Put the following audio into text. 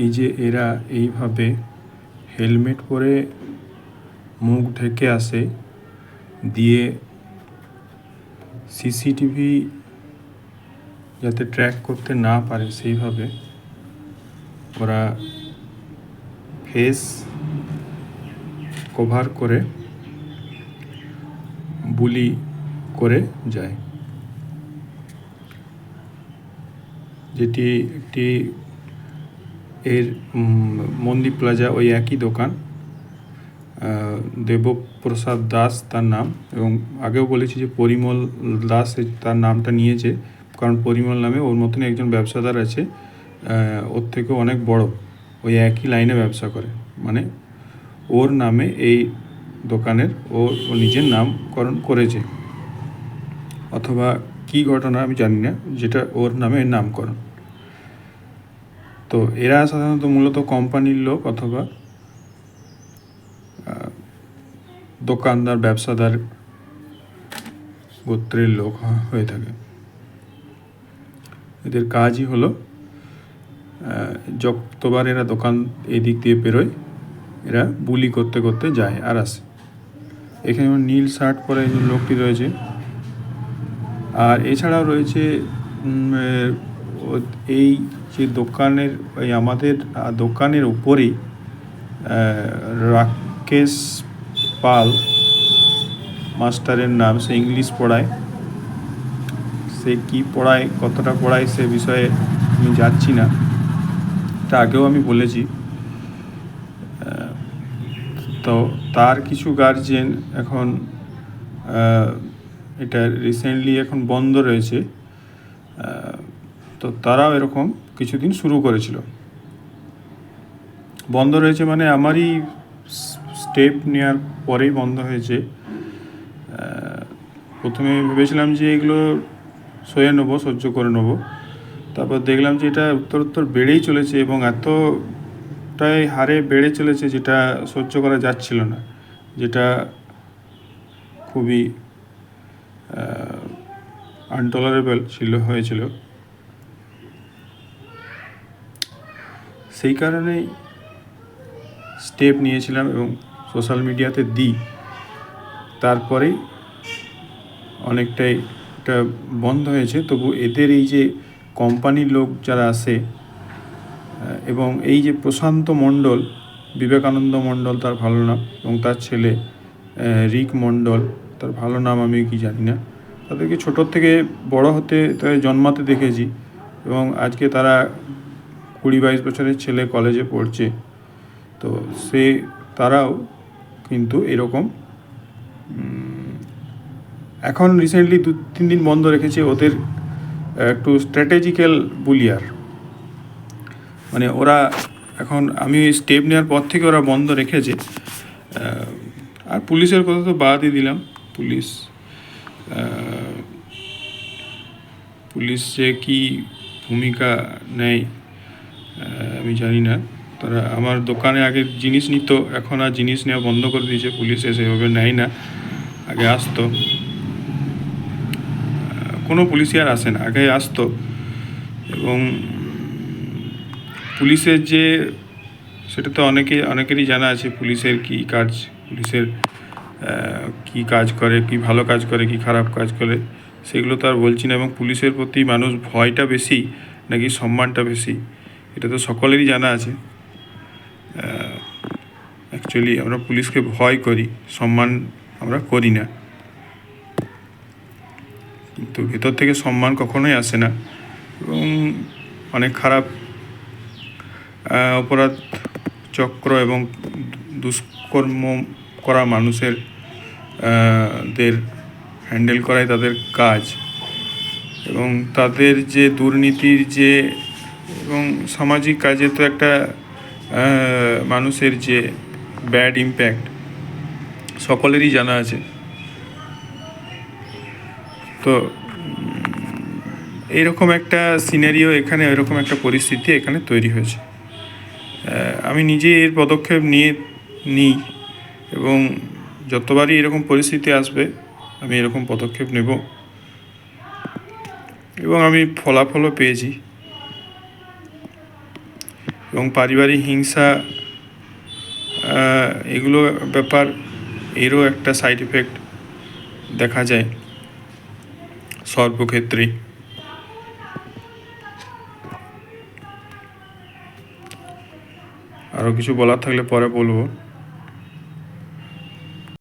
এই যে এরা এইভাবে হেলমেট পরে মুখ ঢেকে আসে, দিয়ে সিসিটিভি যাতে ট্র্যাক করতে না পারে সেইভাবে ওরা ফেস কভার করে বুলি করে যায়, যেটি একটি এর মন্দির প্লাজা, ওই একই দোকান, দেবপ্রসাদ দাস তার নাম। এবং আগেও বলেছি যে পরিমল দাস তার নামটা নিয়েছে, কারণ পরিমল নামে ওর মতনই একজন ব্যবসাদার আছে, ওর থেকেও অনেক বড়, ওই একই লাইনে ব্যবসা করে। মানে ওর নামে এই দোকানের ও নিজের নামকরণ করেছে, অথবা কি ঘটনা আমি জানি না, যেটা ওর নামে নামকরণ। তো এরা সাধারণত মূলত কোম্পানির লোক অথবা দোকানদার, ব্যবসাদার গোত্রের লোক হয়ে থাকে। এদের কাজই হলো যতবার এরা দোকান এই দিক দিয়ে বেরোয়, এরা বুলি করতে করতে যায় আর আসে। এখানে নীল শার্ট পরে যে লোকটি রয়েছে, আর এছাড়াও রয়েছে এই যে দোকানের, ওই আমাদের দোকানের উপরেই রাকেশ পাল মাস্টারের নাম, সে ইংলিশ পড়ায়। সে কি পড়ায়, কতটা পড়ায়, সে বিষয়ে আমি যাচ্ছি না, এটা আগেও আমি বলেছি। তো তার কিছু গার্জিয়ান এখন এটা রিসেন্টলি এখন বন্ধ রয়েছে, তো তারাও এরকম কিছুদিন শুরু করেছিল। বন্ধ রয়েছে মানে আমারই স্টেপ নেওয়ার পরেই বন্ধ হয়েছে। প্রথমে ভেবেছিলাম যে এগুলো সয়ে নেবো, সহ্য করে নেবো, তারপর দেখলাম যে এটা উত্তরোত্তর বেড়েই চলেছে এবং এতটাই হারে বেড়ে চলেছে যেটা সহ্য করা যাচ্ছিল না, যেটা খুবই আনটলারেবল হয়েছিল। সেই কারণেই স্টেপ নিয়েছিলাম এবং সোশ্যাল মিডিয়াতে দিই। তারপরেই অনেকটাই এটা বন্ধ হয়েছে। তবু এদের এই যে কোম্পানির লোক যারা আসে, এবং এই যে প্রশান্ত মণ্ডল, বিবেকানন্দ মণ্ডল তার ভালো নাম, এবং তার ছেলে রিক মণ্ডল, তার ভালো নাম আমি কি জানি না, তাদেরকে ছোটোর থেকে বড় হতে, তাদের জন্মাতে দেখেছি, এবং আজকে তারা 20-22 বছরের ছেলে কলেজে পড়ছে। তো তারাও কিন্তু এরকম এখন রিসেন্টলি 2-3 দিন বন্ধ রেখেছে। ওদের একটু স্ট্র্যাটেজিক্যাল বুলিয়ার, মানে ওরা এখন, আমি স্টেপ নেওয়ার পর থেকে ওরা বন্ধ রেখেছে। আর পুলিশের কথা তো বাদই দিলাম। পুলিশ যে কী ভূমিকা নেয় আমি জানি না। তারা আমার দোকানে আগে জিনিস নিত, এখন আর জিনিস নেওয়া বন্ধ করে দিয়েছে। পুলিশ সেভাবে নেয় না, আগে আসতো, কোনো পুলিশই আর আসে না, আগে আসতো। এবং পুলিশের যে, সেটা তো অনেকেরই জানা আছে, পুলিশের কী কাজ, পুলিশের কী কাজ করে, কি ভালো কাজ করে, কি খারাপ কাজ করে, সেগুলো তো আর বলছি না। এবং পুলিশের প্রতি মানুষ ভয়টা বেশি নাকি সম্মানটা বেশি, এটা তো সকলেরই জানা আছে। অ্যাকচুয়ালি আমরা পুলিশকে ভয় করি, সম্মান আমরা করি না, কিন্তু ভেতর থেকে সম্মান কখনোই আসে না। এবং অনেক খারাপ অপরাধ চক্র এবং দুষ্কর্ম করা মানুষের দের হ্যান্ডেল করাই তাদের কাজ। এবং তাদের যে দুর্নীতির যে, এবং সামাজিক কাজে তো একটা মানুষের যে ব্যাড ইম্প্যাক্ট সকলেরই জানা আছে। তো এইরকম একটা সিনারিও এখানে, এরকম একটা পরিস্থিতি এখানে তৈরি হয়েছে। আমি নিজে এর পদক্ষেপ নিই এবং যতবারই এরকম পরিস্থিতি আসবে আমি এরকম পদক্ষেপ নেব, এবং আমি ফলাফলও পেয়েছি। এবং পারিবারিক হিংসা, এগুলো ব্যাপার, এরও একটা সাইড এফেক্ট দেখা যায় সর্বক্ষেত্রেই। আরও কিছু বলার থাকলে পরে বলবো।